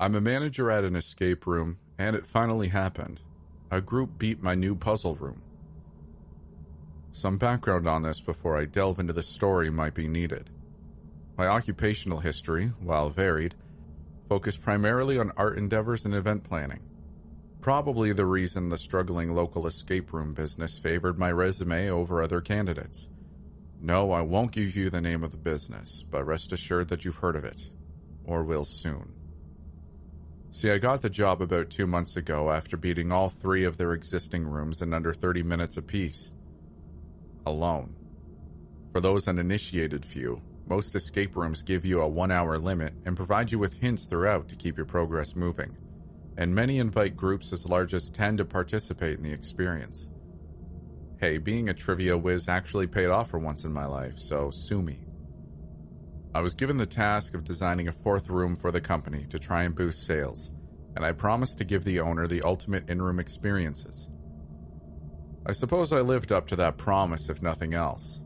I'm a manager at an escape room, and it finally happened. A group beat my new puzzle room. Some background on this before I delve into the story might be needed. My occupational history, while varied, focused primarily on art endeavors and event planning. Probably the reason the struggling local escape room business favored my resume over other candidates. No, I won't give you the name of the business, but rest assured that you've heard of it, or will soon. See, I got the job about 2 months ago after beating all 3 of their existing rooms in under 30 minutes apiece. Alone. For those uninitiated few, most escape rooms give you a 1-hour limit and provide you with hints throughout to keep your progress moving, and many invite groups as large as 10 to participate in the experience. Hey, being a trivia whiz actually paid off for once in my life, so sue me. I was given the task of designing a 4th room for the company to try and boost sales, and I promised to give the owner the ultimate in-room experiences. I suppose I lived up to that promise, if nothing else.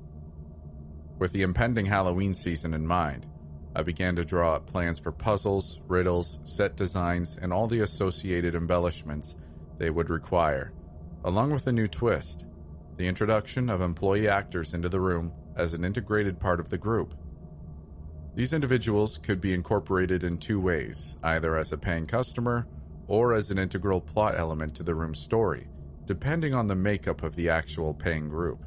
With the impending Halloween season in mind, I began to draw up plans for puzzles, riddles, set designs, and all the associated embellishments they would require, along with a new twist, the introduction of employee actors into the room as an integrated part of the group. These individuals could be incorporated in 2 ways, either as a paying customer or as an integral plot element to the room's story, depending on the makeup of the actual paying group.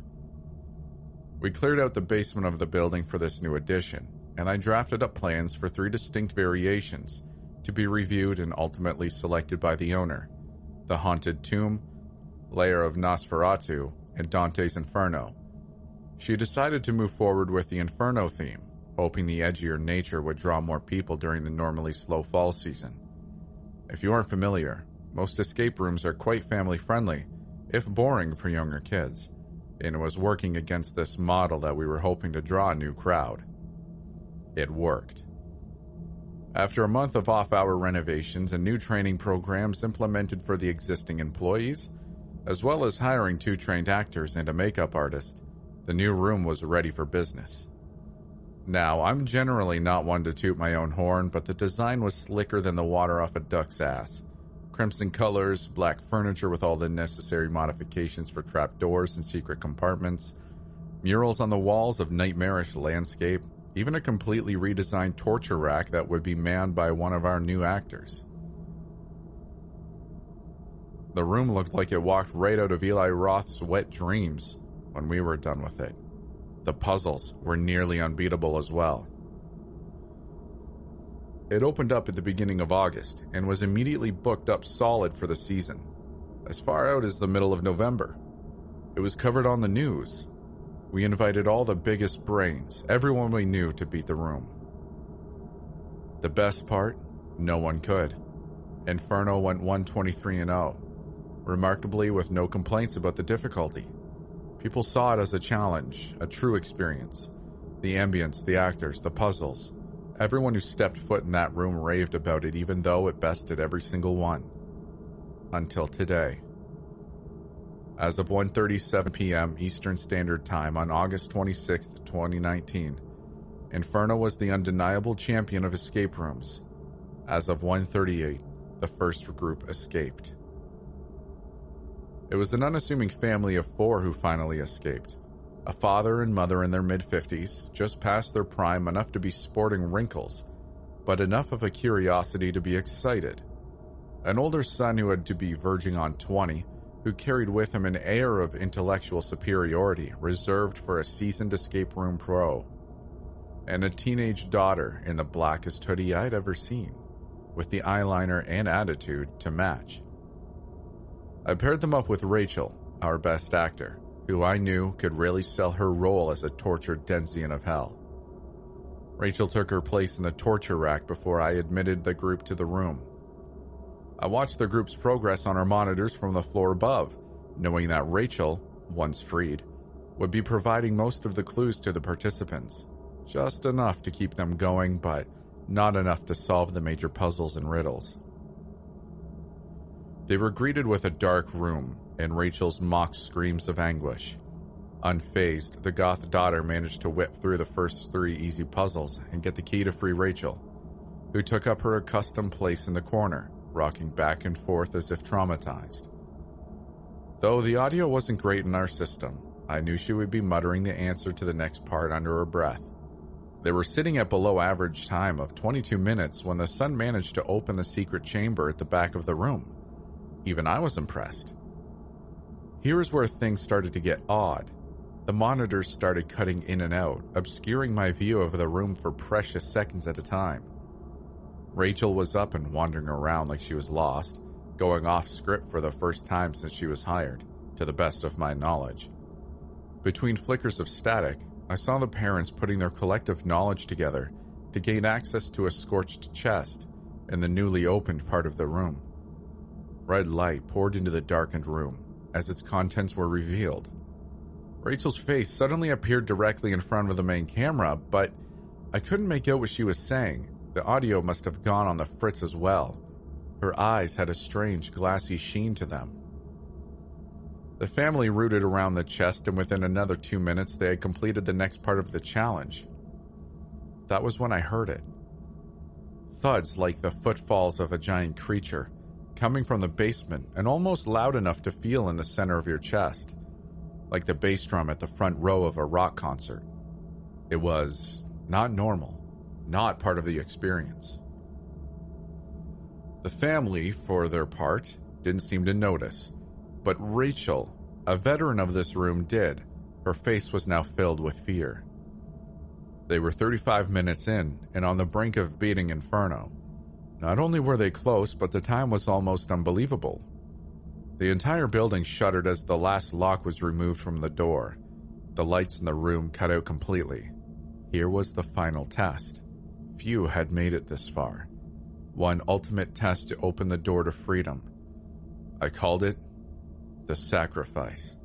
We cleared out the basement of the building for this new addition, and I drafted up plans for 3 distinct variations to be reviewed and ultimately selected by the owner: the Haunted Tomb, Lair of Nosferatu, and Dante's Inferno. She decided to move forward with the Inferno theme, hoping the edgier nature would draw more people during the normally slow fall season. If you aren't familiar, most escape rooms are quite family-friendly, if boring for younger kids, and it was working against this model that we were hoping to draw a new crowd. It worked. After a month of off-hour renovations and new training programs implemented for the existing employees, as well as hiring 2 trained actors and a makeup artist, the new room was ready for business. Now, I'm generally not one to toot my own horn, but the design was slicker than the water off a duck's ass. Crimson colors, black furniture with all the necessary modifications for trapdoors and secret compartments, murals on the walls of nightmarish landscape, even a completely redesigned torture rack that would be manned by one of our new actors. The room looked like it walked right out of Eli Roth's Wet Dreams when we were done with it. The puzzles were nearly unbeatable as well. It opened up at the beginning of August and was immediately booked up solid for the season, as far out as the middle of November. It was covered on the news. We invited all the biggest brains, everyone we knew, to beat the room. The best part? No one could. Inferno went 123-0, remarkably with no complaints about the difficulty. People saw it as a challenge, a true experience. The ambience, the actors, the puzzles. Everyone who stepped foot in that room raved about it, even though it bested every single one. Until today. As of 1:37 p.m. Eastern Standard Time on August 26, 2019, Inferno was the undeniable champion of escape rooms. As of 1:38, the first group escaped. It was an unassuming family of 4 who finally escaped. A father and mother in their mid-50s, just past their prime enough to be sporting wrinkles, but enough of a curiosity to be excited. An older son who had to be verging on 20, who carried with him an air of intellectual superiority reserved for a seasoned escape room pro. And a teenage daughter in the blackest hoodie I'd ever seen, with the eyeliner and attitude to match. I paired them up with Rachel, our best actor, who I knew could really sell her role as a tortured denizens of hell. Rachel took her place in the torture rack before I admitted the group to the room. I watched the group's progress on our monitors from the floor above, knowing that Rachel, once freed, would be providing most of the clues to the participants, just enough to keep them going, but not enough to solve the major puzzles and riddles. They were greeted with a dark room and Rachel's mock screams of anguish. Unfazed, the goth daughter managed to whip through the first 3 easy puzzles and get the key to free Rachel. who took up her accustomed place in the corner, rocking back and forth as if traumatized. Though the audio wasn't great in our system, I knew she would be muttering the answer to the next part under her breath. They were sitting at below average time of 22 minutes when the son managed to open the secret chamber at the back of the room. Even I was impressed. Here's where things started to get odd. The monitors started cutting in and out, obscuring my view of the room for precious seconds at a time. Rachel was up and wandering around like she was lost, going off script for the first time since she was hired, to the best of my knowledge. Between flickers of static, I saw the parents putting their collective knowledge together to gain access to a scorched chest in the newly opened part of the room. Red light poured into the darkened room as its contents were revealed. Rachel's face suddenly appeared directly in front of the main camera, but I couldn't make out what she was saying. The audio must have gone on the fritz as well. Her eyes had a strange glassy sheen to them. The family rooted around the chest, and within another 2 minutes they had completed the next part of the challenge. That was when I heard it. Thuds like the footfalls of a giant creature, coming from the basement and almost loud enough to feel in the center of your chest, like the bass drum at the front row of a rock concert. It was not normal, not part of the experience. The family, for their part, didn't seem to notice, but Rachel, a veteran of this room, did. Her face was now filled with fear. They were 35 minutes in and on the brink of beating Inferno. Not only were they close, but the time was almost unbelievable. The entire building shuddered as the last lock was removed from the door. The lights in the room cut out completely. Here was the final test. Few had made it this far. One ultimate test to open the door to freedom. I called it the sacrifice.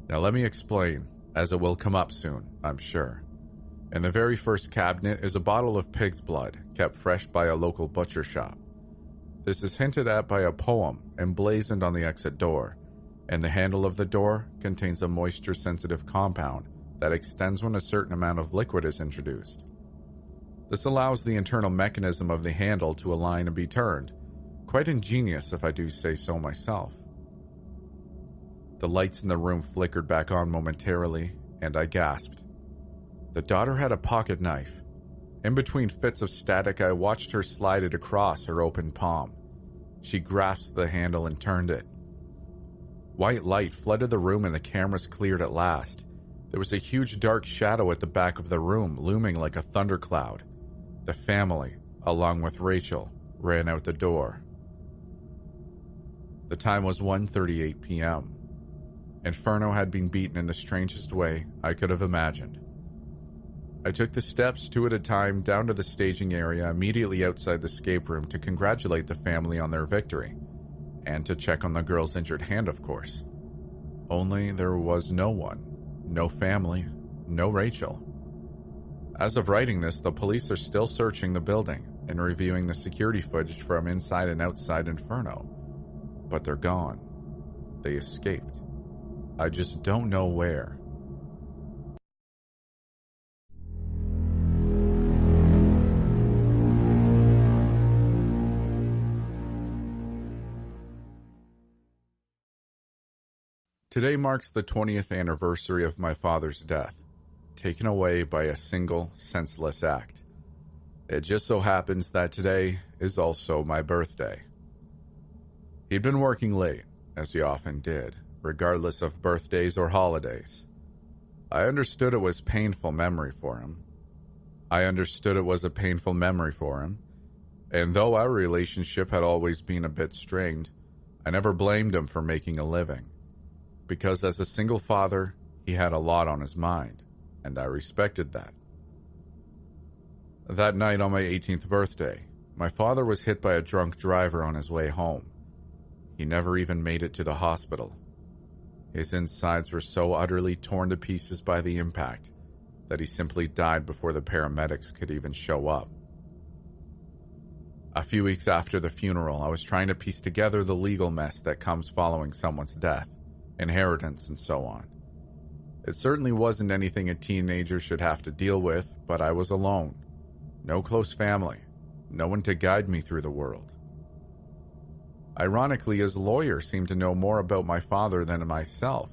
Now let me explain, as it will come up soon, I'm sure. In the very first cabinet is a bottle of pig's blood, kept fresh by a local butcher shop. This is hinted at by a poem emblazoned on the exit door, and the handle of the door contains a moisture-sensitive compound that extends when a certain amount of liquid is introduced. This allows the internal mechanism of the handle to align and be turned. Quite ingenious, if I do say so myself. The lights in the room flickered back on momentarily, and I gasped. The daughter had a pocket knife. In between fits of static, I watched her slide it across her open palm. She grasped the handle and turned it. White light flooded the room and the cameras cleared at last. There was a huge dark shadow at the back of the room, looming like a thundercloud. The family, along with Rachel, ran out the door. The time was 1:38 p.m. Inferno had been beaten in the strangest way I could have imagined. I took the steps, 2 at a time, down to the staging area immediately outside the escape room to congratulate the family on their victory, and to check on the girl's injured hand, of course. Only there was no one, no family, no Rachel. As of writing this, the police are still searching the building and reviewing the security footage from inside and outside Inferno, but they're gone. They escaped. I just don't know where. Today marks the 20th anniversary of my father's death, taken away by a single, senseless act. It just so happens that today is also my birthday. He'd been working late, as he often did, regardless of birthdays or holidays. I understood it was a painful memory for him. And though our relationship had always been a bit strained, I never blamed him for making a living. Because as a single father, he had a lot on his mind, and I respected that. That night on my 18th birthday, my father was hit by a drunk driver on his way home. He never even made it to the hospital. His insides were so utterly torn to pieces by the impact that he simply died before the paramedics could even show up. A few weeks after the funeral, I was trying to piece together the legal mess that comes following someone's death. Inheritance, and so on. It certainly wasn't anything a teenager should have to deal with, but I was alone. No close family. No one to guide me through the world. Ironically, his lawyer seemed to know more about my father than myself.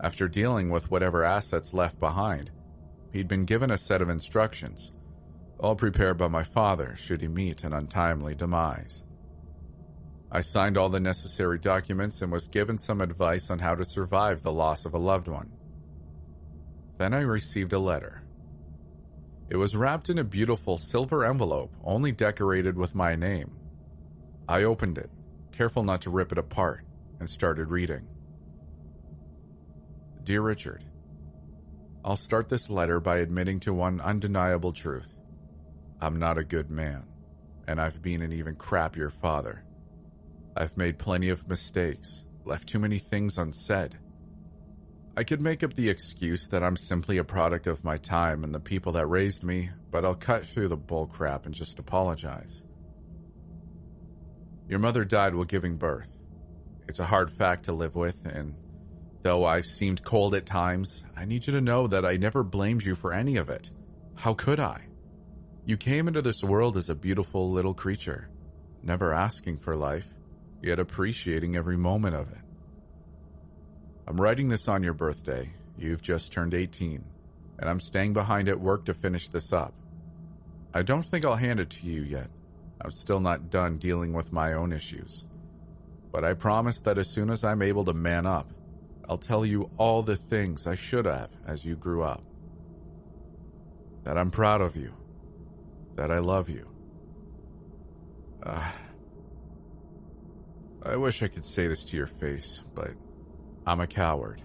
After dealing with whatever assets left behind, he'd been given a set of instructions, all prepared by my father should he meet an untimely demise. I signed all the necessary documents and was given some advice on how to survive the loss of a loved one. Then I received a letter. It was wrapped in a beautiful silver envelope, only decorated with my name. I opened it, careful not to rip it apart, and started reading. Dear Richard, I'll start this letter by admitting to one undeniable truth. I'm not a good man, and I've been an even crappier father. I've made plenty of mistakes, left too many things unsaid. I could make up the excuse that I'm simply a product of my time and the people that raised me, but I'll cut through the bull crap and just apologize. Your mother died while giving birth. It's a hard fact to live with, and though I've seemed cold at times, I need you to know that I never blamed you for any of it. How could I? You came into this world as a beautiful little creature, never asking for life, yet appreciating every moment of it. I'm writing this on your birthday. You've just turned 18, and I'm staying behind at work to finish this up. I don't think I'll hand it to you yet. I'm still not done dealing with my own issues. But I promise that as soon as I'm able to man up, I'll tell you all the things I should have as you grew up. That I'm proud of you. That I love you. I wish I could say this to your face, but I'm a coward.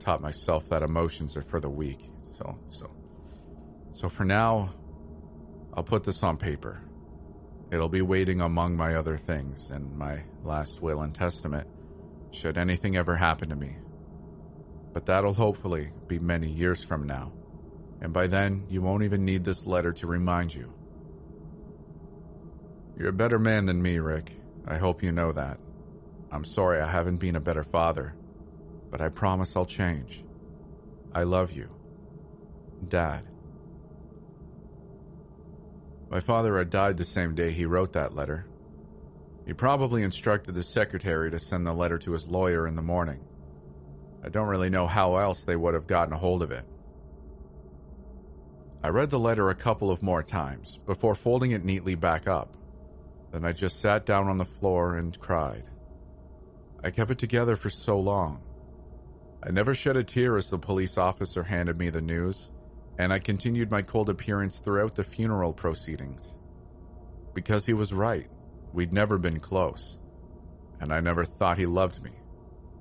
Taught myself that emotions are for the weak. So for now, I'll put this on paper. It'll be waiting among my other things and my last will and testament, should anything ever happen to me. But that'll hopefully be many years from now, and by then you won't even need this letter to remind you. You're a better man than me, Rick. I hope you know that. I'm sorry I haven't been a better father, but I promise I'll change. I love you. Dad. My father had died the same day he wrote that letter. He probably instructed the secretary to send the letter to his lawyer in the morning. I don't really know how else they would have gotten a hold of it. I read the letter a couple of more times before folding it neatly back up. Then I just sat down on the floor and cried. I kept it together for so long. I never shed a tear as the police officer handed me the news, and I continued my cold appearance throughout the funeral proceedings. Because he was right. We'd never been close, and I never thought he loved me.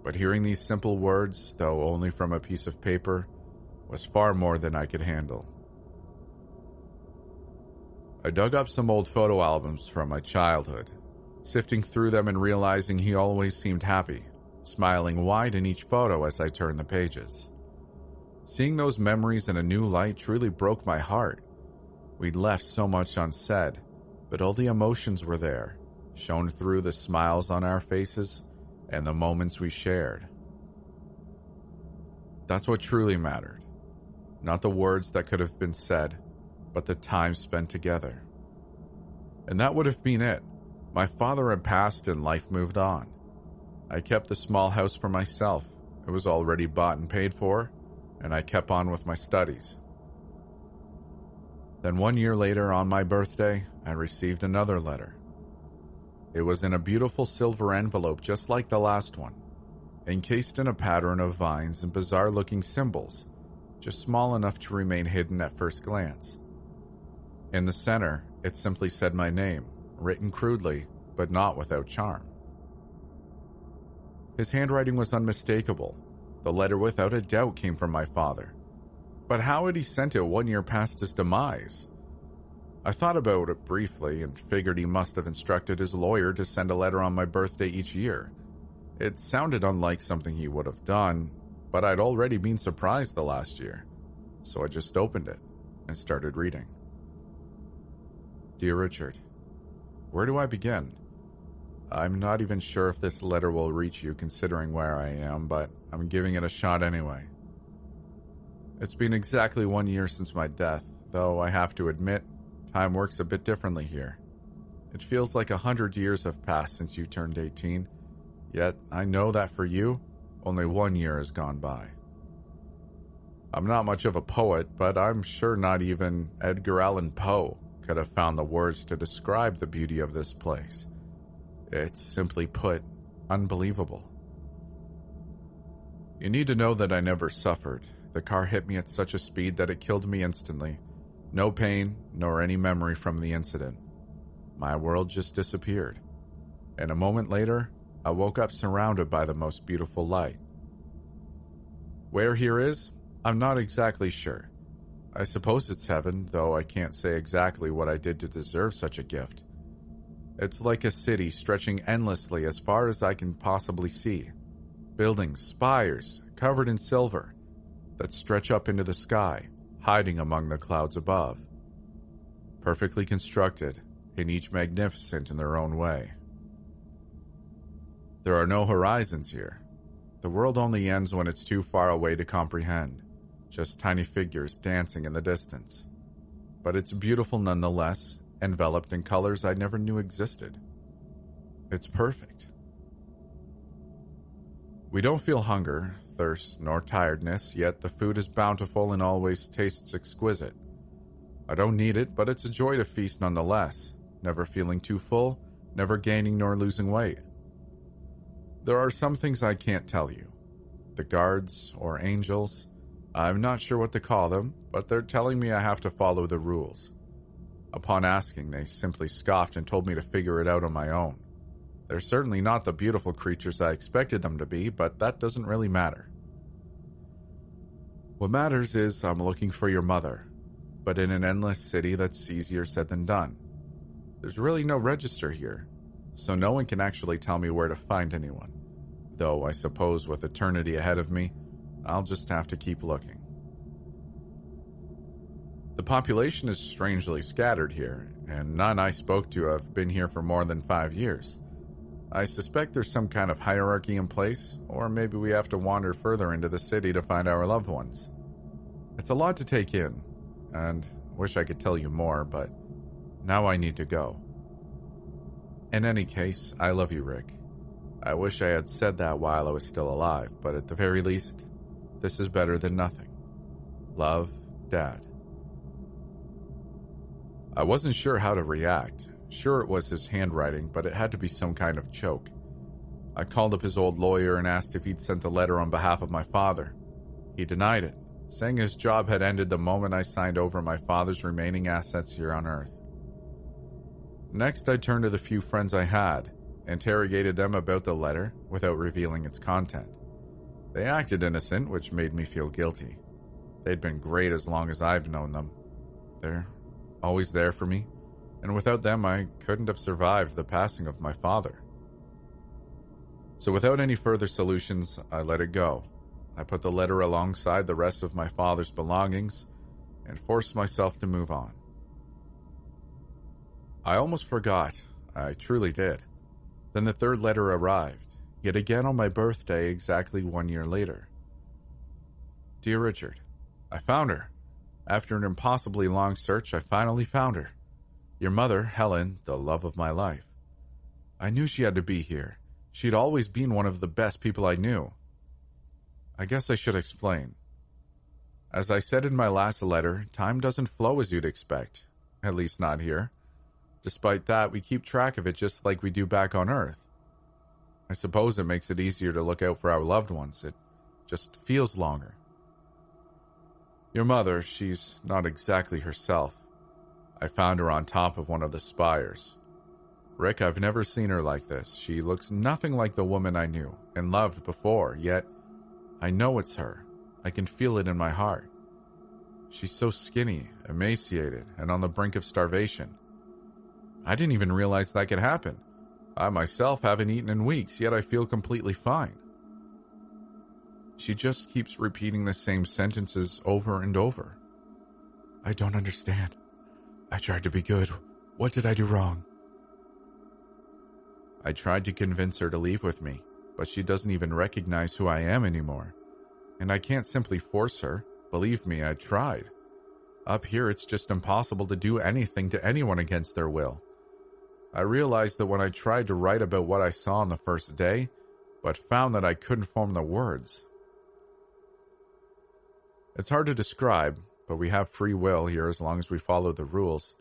But hearing these simple words, though only from a piece of paper, was far more than I could handle. I dug up some old photo albums from my childhood, sifting through them and realizing he always seemed happy, smiling wide in each photo as I turned the pages. Seeing those memories in a new light truly broke my heart. We'd left so much unsaid, but all the emotions were there, shown through the smiles on our faces and the moments we shared. That's what truly mattered. Not the words that could have been said, but the time spent together. And that would have been it. My father had passed and life moved on. I kept the small house for myself. It was already bought and paid for, and I kept on with my studies. Then 1 year later, on my birthday, I received another letter. It was in a beautiful silver envelope just like the last one, encased in a pattern of vines and bizarre-looking symbols, just small enough to remain hidden at first glance. In the center, it simply said my name, written crudely, but not without charm. His handwriting was unmistakable. The letter without a doubt came from my father. But how had he sent it 1 year past his demise? I thought about it briefly and figured he must have instructed his lawyer to send a letter on my birthday each year. It sounded unlike something he would have done, but I'd already been surprised the last year, so I just opened it and started reading. Dear Richard, where do I begin? I'm not even sure if this letter will reach you considering where I am, but I'm giving it a shot anyway. It's been exactly 1 year since my death, though I have to admit, time works a bit differently here. It feels like 100 years have passed since you turned 18, yet I know that for you, only 1 year has gone by. I'm not much of a poet, but I'm sure not even Edgar Allan Poe could have found the words to describe the beauty of this place. It's simply put, unbelievable. You need to know that I never suffered. The car hit me at such a speed that it killed me instantly. No pain, nor any memory from the incident. My world just disappeared. And a moment later, I woke up surrounded by the most beautiful light. Where here is, I'm not exactly sure. I suppose it's heaven, though I can't say exactly what I did to deserve such a gift. It's like a city stretching endlessly as far as I can possibly see. Buildings, spires, covered in silver, that stretch up into the sky, hiding among the clouds above. Perfectly constructed, and each magnificent in their own way. There are no horizons here. The world only ends when it's too far away to comprehend, just tiny figures dancing in the distance. But it's beautiful nonetheless, enveloped in colors I never knew existed. It's perfect. We don't feel hunger, thirst, nor tiredness, yet the food is bountiful and always tastes exquisite. I don't need it, but it's a joy to feast nonetheless, never feeling too full, never gaining nor losing weight. There are some things I can't tell you. The guards, or angels, I'm not sure what to call them, but they're telling me I have to follow the rules. Upon asking, they simply scoffed and told me to figure it out on my own. They're certainly not the beautiful creatures I expected them to be, but that doesn't really matter. What matters is I'm looking for your mother, but in an endless city that's easier said than done. There's really no register here, so no one can actually tell me where to find anyone. Though I suppose with eternity ahead of me, I'll just have to keep looking. The population is strangely scattered here, and none I spoke to have been here for more than 5 years. I suspect there's some kind of hierarchy in place, or maybe we have to wander further into the city to find our loved ones. It's a lot to take in, and wish I could tell you more, but now I need to go. In any case, I love you, Rick. I wish I had said that while I was still alive, but at the very least, this is better than nothing. Love, Dad. I wasn't sure how to react. Sure, it was his handwriting, but it had to be some kind of joke. I called up his old lawyer and asked if he'd sent the letter on behalf of my father. He denied it, saying his job had ended the moment I signed over my father's remaining assets here on Earth. Next, I turned to the few friends I had, interrogated them about the letter without revealing its content. They acted innocent, which made me feel guilty. They'd been great as long as I've known them. They're always there for me, and without them I couldn't have survived the passing of my father. So without any further solutions, I let it go. I put the letter alongside the rest of my father's belongings and forced myself to move on. I almost forgot. I truly did. Then the third letter arrived, yet again on my birthday exactly 1 year later. Dear Richard, I found her. After an impossibly long search, I finally found her. Your mother, Helen, the love of my life. I knew she had to be here. She'd always been one of the best people I knew. I guess I should explain. As I said in my last letter, time doesn't flow as you'd expect. At least not here. Despite that, we keep track of it just like we do back on Earth. I suppose it makes it easier to look out for our loved ones. It just feels longer. Your mother, she's not exactly herself. I found her on top of one of the spires. Rick, I've never seen her like this. She looks nothing like the woman I knew and loved before, yet I know it's her. I can feel it in my heart. She's so skinny, emaciated, and on the brink of starvation. I didn't even realize that could happen. I myself haven't eaten in weeks, yet I feel completely fine. She just keeps repeating the same sentences over and over. I don't understand. I tried to be good. What did I do wrong? I tried to convince her to leave with me, but she doesn't even recognize who I am anymore. And I can't simply force her. Believe me, I tried. Up here, it's just impossible to do anything to anyone against their will. I realized that when I tried to write about what I saw on the first day, but found that I couldn't form the words. It's hard to describe, but we have free will here as long as we follow the rules.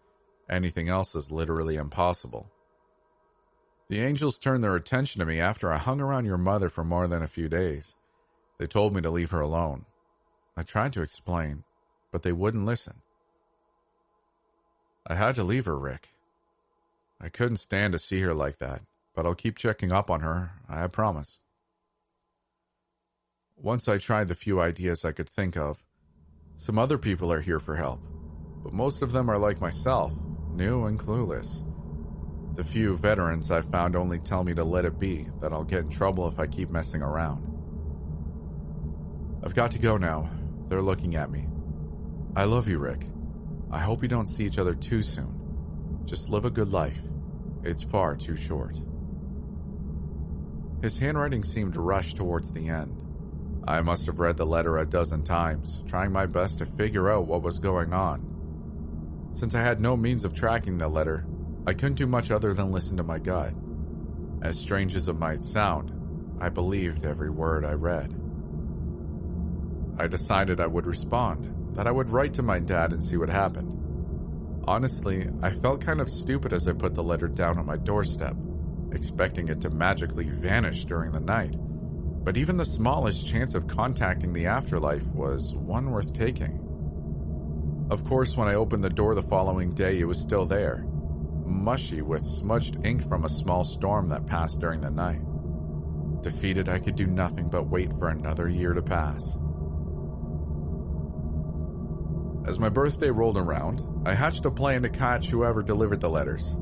Anything else is literally impossible. The angels turned their attention to me after I hung around your mother for more than a few days. They told me to leave her alone. I tried to explain, but they wouldn't listen. I had to leave her, Rick. I couldn't stand to see her like that, but I'll keep checking up on her, I promise. Once I tried the few ideas I could think of. Some other people are here for help, but most of them are like myself, new and clueless. The few veterans I've found only tell me to let it be, that I'll get in trouble if I keep messing around. I've got to go now. They're looking at me. I love you, Rick. I hope we don't see each other too soon. Just live a good life. It's far too short. His handwriting seemed rushed towards the end. I must have read the letter a dozen times, trying my best to figure out what was going on. Since I had no means of tracking the letter, I couldn't do much other than listen to my gut. As strange as it might sound, I believed every word I read. I decided I would respond, that I would write to my dad and see what happened. Honestly, I felt kind of stupid as I put the letter down on my doorstep, expecting it to magically vanish during the night. But even the smallest chance of contacting the afterlife was one worth taking. Of course, when I opened the door the following day, it was still there, mushy with smudged ink from a small storm that passed during the night. Defeated, I could do nothing but wait for another year to pass. As my birthday rolled around, I hatched a plan to catch whoever delivered the letters.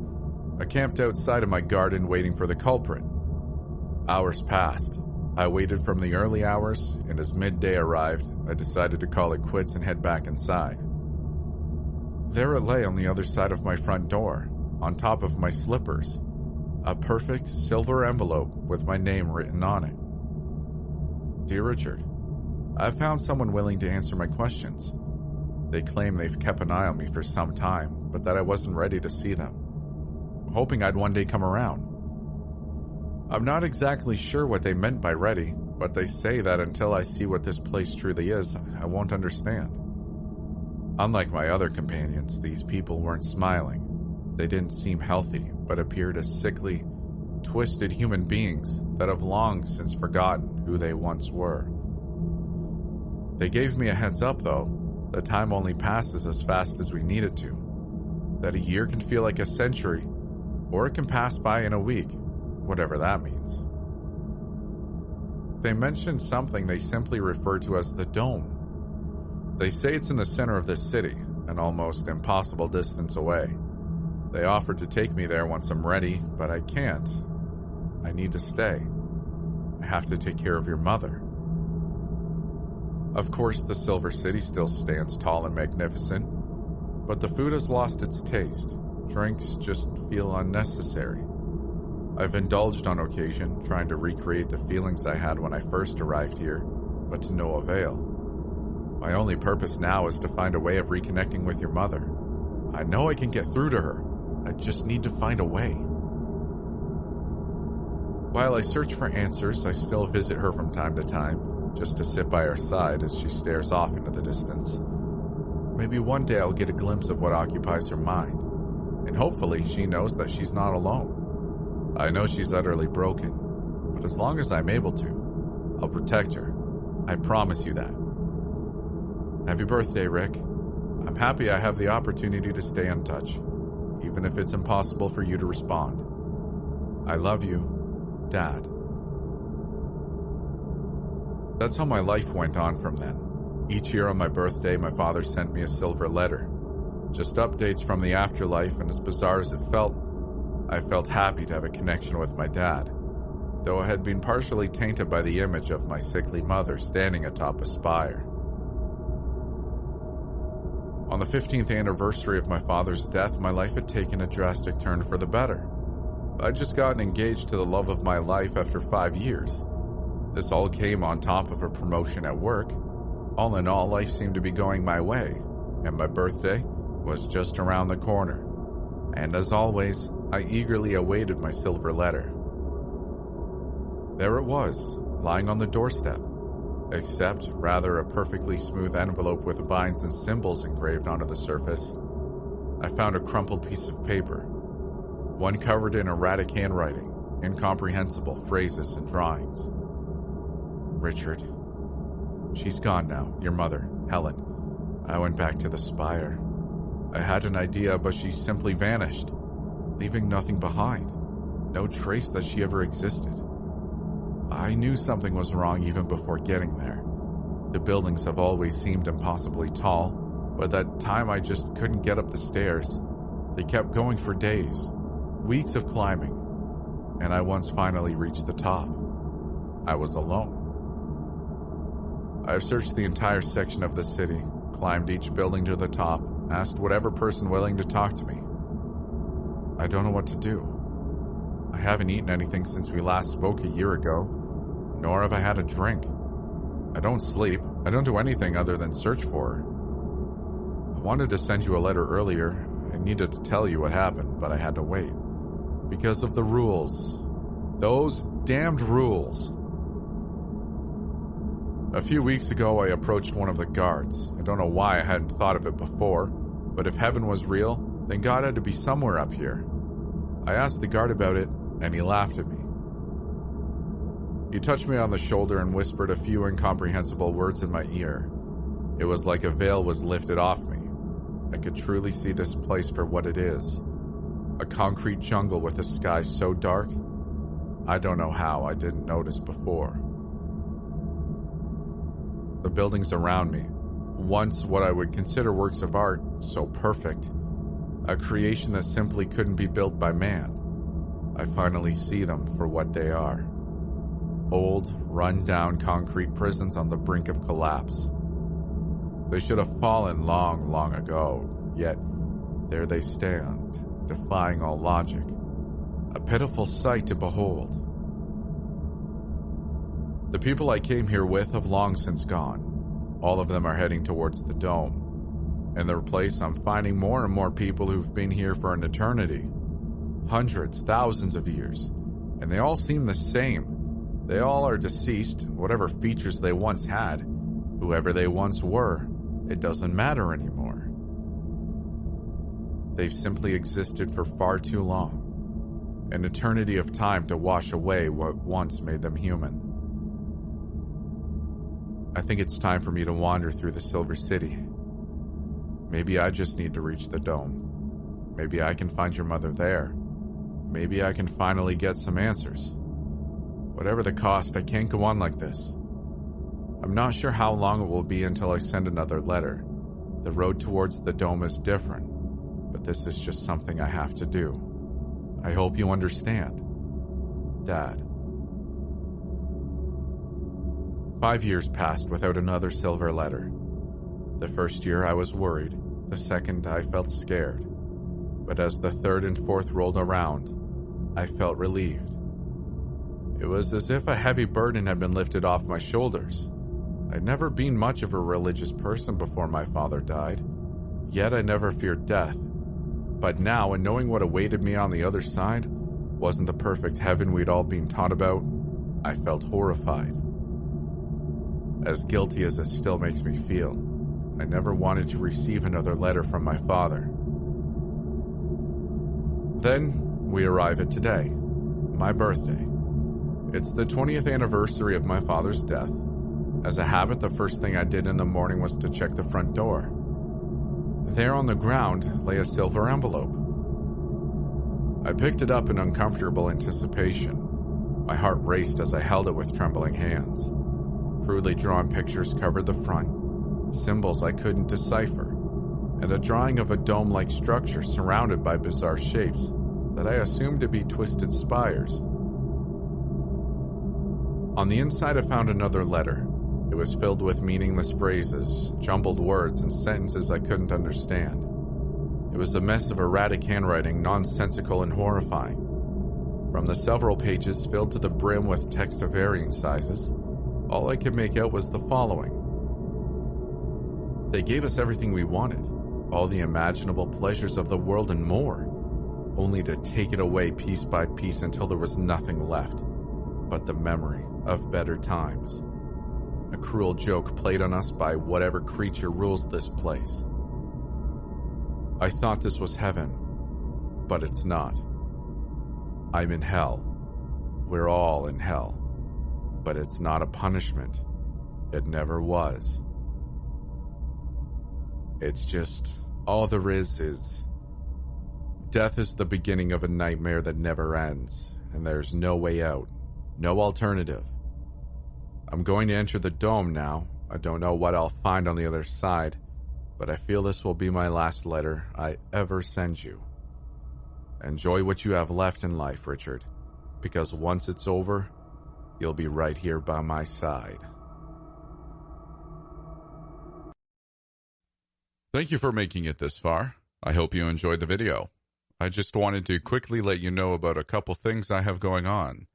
I camped outside of my garden waiting for the culprit. Hours passed. I waited from the early hours, and as midday arrived, I decided to call it quits and head back inside. There it lay on the other side of my front door, on top of my slippers, a perfect silver envelope with my name written on it. Dear Richard, I've found someone willing to answer my questions. They claim they've kept an eye on me for some time, but that I wasn't ready to see them, hoping I'd one day come around. I'm not exactly sure what they meant by ready, but they say that until I see what this place truly is, I won't understand. Unlike my other companions, these people weren't smiling. They didn't seem healthy, but appeared as sickly, twisted human beings that have long since forgotten who they once were. They gave me a heads up, though. The time only passes as fast as we need it to. That a year can feel like a century, or it can pass by in a week, whatever that means. They mentioned something they simply refer to as the Dome. They say it's in the center of this city, an almost impossible distance away. They offered to take me there once I'm ready, but I can't. I need to stay. I have to take care of your mother. Of course, the Silver City still stands tall and magnificent, but the food has lost its taste. Drinks just feel unnecessary. I've indulged on occasion, trying to recreate the feelings I had when I first arrived here, but to no avail. My only purpose now is to find a way of reconnecting with your mother. I know I can get through to her. I just need to find a way. While I search for answers, I still visit her from time to time, just to sit by her side as she stares off into the distance. Maybe one day I'll get a glimpse of what occupies her mind, and hopefully she knows that she's not alone. I know she's utterly broken, but as long as I'm able to, I'll protect her. I promise you that. Happy birthday, Rick. I'm happy I have the opportunity to stay in touch, even if it's impossible for you to respond. I love you, Dad. That's how my life went on from then. Each year on my birthday, my father sent me a silver letter. Just updates from the afterlife, and as bizarre as it felt, I felt happy to have a connection with my dad, though I had been partially tainted by the image of my sickly mother standing atop a spire. On the 15th anniversary of my father's death, my life had taken a drastic turn for the better. I'd just gotten engaged to the love of my life after 5 years. This all came on top of a promotion at work. All in all, life seemed to be going my way. and my birthday was just around the corner. And as always, I eagerly awaited my silver letter. There it was, lying on the doorstep, except rather a perfectly smooth envelope with vines and symbols engraved onto the surface. I found a crumpled piece of paper, one covered in erratic handwriting, incomprehensible phrases and drawings. Richard. She's gone now, your mother, Helen. I went back to the spire. I had an idea, but she simply vanished, leaving nothing behind. No trace that she ever existed. I knew something was wrong even before getting there. The buildings have always seemed impossibly tall, but that time I just couldn't get up the stairs. They kept going for days, weeks of climbing, and I once finally reached the top. I was alone. I've searched the entire section of the city, climbed each building to the top, asked whatever person willing to talk to me. I don't know what to do. I haven't eaten anything since we last spoke a year ago, nor have I had a drink. I don't sleep. I don't do anything other than search for her. I wanted to send you a letter earlier. I needed to tell you what happened, but I had to wait. Because of the rules. Those damned rules. A few weeks ago, I approached one of the guards. I don't know why I hadn't thought of it before, but if heaven was real, then God had to be somewhere up here. I asked the guard about it, and he laughed at me. He touched me on the shoulder and whispered a few incomprehensible words in my ear. It was like a veil was lifted off me. I could truly see this place for what it is. A concrete jungle with a sky so dark, I don't know how I didn't notice before. The buildings around me, once what I would consider works of art, so perfect, a creation that simply couldn't be built by man. I finally see them for what they are. Old, run-down concrete prisons on the brink of collapse. They should have fallen long, long ago, yet there they stand, defying all logic. A pitiful sight to behold. The people I came here with have long since gone. All of them are heading towards the dome. In their place, I'm finding more and more people who've been here for an eternity. Hundreds, thousands of years. And they all seem the same. They all are deceased, whatever features they once had. Whoever they once were, it doesn't matter anymore. They've simply existed for far too long. An eternity of time to wash away what once made them human. I think it's time for me to wander through the Silver City. Maybe I just need to reach the dome. Maybe I can find your mother there. Maybe I can finally get some answers. Whatever the cost, I can't go on like this. I'm not sure how long it will be until I send another letter. The road towards the dome is different, but this is just something I have to do. I hope you understand. Dad. 5 years passed without another silver letter. The first year I was worried, the second I felt scared. But as the third and fourth rolled around, I felt relieved. It was as if a heavy burden had been lifted off my shoulders. I'd never been much of a religious person before my father died, yet I never feared death. But now, in knowing what awaited me on the other side wasn't the perfect heaven we'd all been taught about, I felt horrified. As guilty as it still makes me feel, I never wanted to receive another letter from my father. Then, we arrive at today, my birthday. It's the 20th anniversary of my father's death. As a habit, the first thing I did in the morning was to check the front door. There on the ground lay a silver envelope. I picked it up in uncomfortable anticipation. My heart raced as I held it with trembling hands. Crudely drawn pictures covered the front, symbols I couldn't decipher, and a drawing of a dome-like structure surrounded by bizarre shapes that I assumed to be twisted spires. On the inside, I found another letter. It was filled with meaningless phrases, jumbled words, and sentences I couldn't understand. It was a mess of erratic handwriting, nonsensical and horrifying. From the several pages filled to the brim with text of varying sizes, all I could make out was the following. They gave us everything we wanted, all the imaginable pleasures of the world and more, only to take it away piece by piece until there was nothing left but the memory of better times. A cruel joke played on us by whatever creature rules this place. I thought this was heaven, but it's not. I'm in hell. We're all in hell. But it's not a punishment. It never was. It's just, all there is death is the beginning of a nightmare that never ends, and there's no way out, no alternative. I'm going to enter the dome now. I don't know what I'll find on the other side, but I feel this will be my last letter I ever send you. Enjoy what you have left in life, Richard, because once it's over, you'll be right here by my side. Thank you for making it this far. I hope you enjoyed the video. I just wanted to quickly let you know about a couple things I have going on.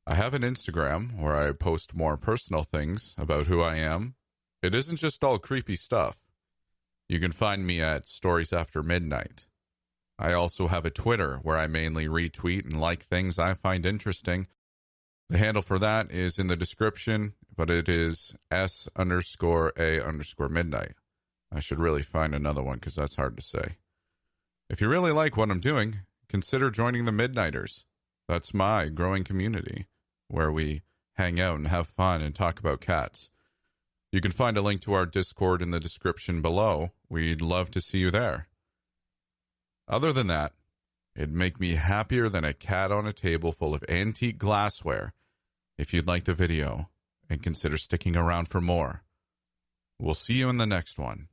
I have an Instagram where I post more personal things about who I am. It isn't just all creepy stuff. You can find me at Stories After Midnight. I also have a Twitter where I mainly retweet and like things I find interesting. The handle for that is in the description, but it is S_A_midnight. I should really find another one because that's hard to say. If you really like what I'm doing, consider joining the Midnighters. That's my growing community where we hang out and have fun and talk about cats. You can find a link to our Discord in the description below. We'd love to see you there. Other than that, it'd make me happier than a cat on a table full of antique glassware if you'd like the video and consider sticking around for more. We'll see you in the next one.